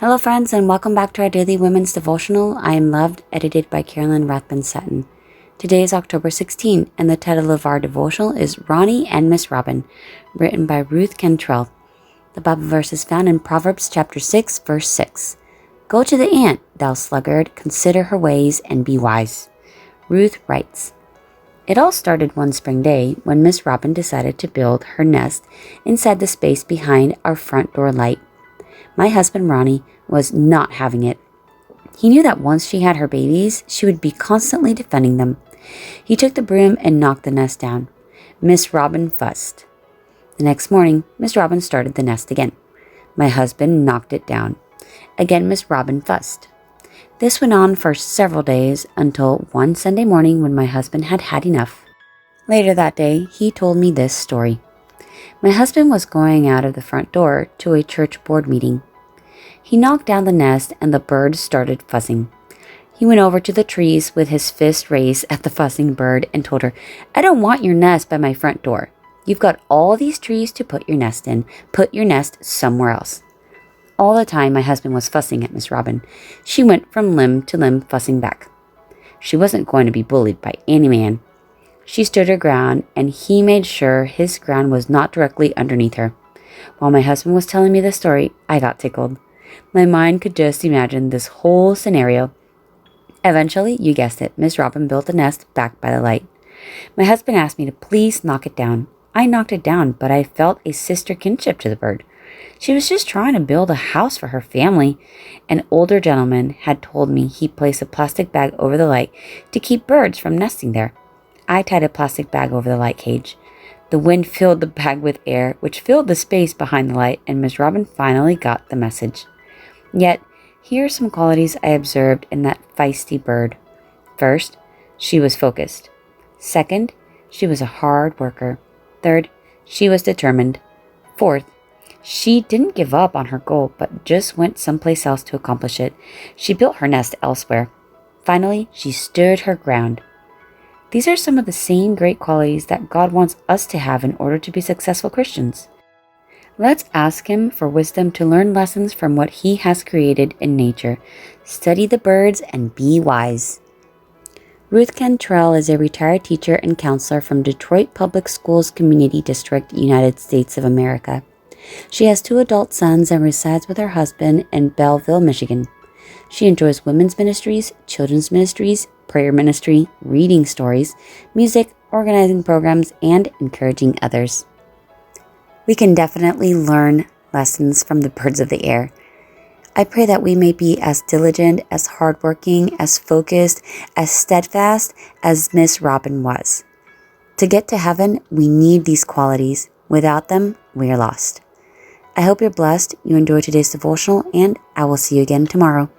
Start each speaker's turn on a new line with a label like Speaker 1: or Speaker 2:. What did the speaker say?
Speaker 1: Hello friends, and welcome back to our daily women's devotional. I Am Loved, edited by Carolyn Rathbun-Sutton. Today is October 16, and the title of our devotional is Ronnie and Miss Robin, written by Ruth Cantrell. The Bible verse is found in Proverbs chapter 6, verse 6. Go to the ant, thou sluggard, consider her ways and be wise. Ruth writes, It all started one spring day when Miss Robin decided to build her nest inside the space behind our front door light. My husband Ronnie was not having it. He knew that once she had her babies, she would be constantly defending them. He took the broom and knocked the nest down. Miss Robin fussed. The next morning, Miss Robin started the nest again. My husband knocked it down. Again, Miss Robin fussed. This went on for several days until one Sunday morning when my husband had had enough. Later that day, he told me this story. My husband was going out of the front door to a church board meeting. He knocked down the nest and the birds started fussing. He went over to the trees with his fist raised at the fussing bird and told her, I don't want your nest by my front door. You've got all these trees to put your nest in. Put your nest somewhere else. All the time my husband was fussing at Miss Robin. She went from limb to limb fussing back. She wasn't going to be bullied by any man. She stood her ground, and he made sure his ground was not directly underneath her. While my husband was telling me this story, I got tickled. My mind could just imagine this whole scenario. Eventually, you guessed it, Miss Robin built the nest back by the light. My husband asked me to please knock it down. I knocked it down, but I felt a sister kinship to the bird. She was just trying to build a house for her family. An older gentleman had told me he placed a plastic bag over the light to keep birds from nesting there. I tied a plastic bag over the light cage. The wind filled the bag with air, which filled the space behind the light, and Miss Robin finally got the message. Yet, here are some qualities I observed in that feisty bird. First, she was focused. Second, she was a hard worker. Third, she was determined. Fourth, she didn't give up on her goal, but just went someplace else to accomplish it. She built her nest elsewhere. Finally, she stood her ground. These are some of the same great qualities that God wants us to have in order to be successful Christians. Let's ask Him for wisdom to learn lessons from what He has created in nature. Study the birds and be wise. Ruth Cantrell is a retired teacher and counselor from Detroit Public Schools Community District, United States of America. She has 2 adult sons and resides with her husband in Belleville, Michigan. She enjoys women's ministries, children's ministries, prayer ministry, reading stories, music, organizing programs, and encouraging others. We can definitely learn lessons from the birds of the air. I pray that we may be as diligent, as hardworking, as focused, as steadfast as Miss Robin was. To get to heaven, we need these qualities. Without them, we are lost. I hope you're blessed, you enjoyed today's devotional, and I will see you again tomorrow.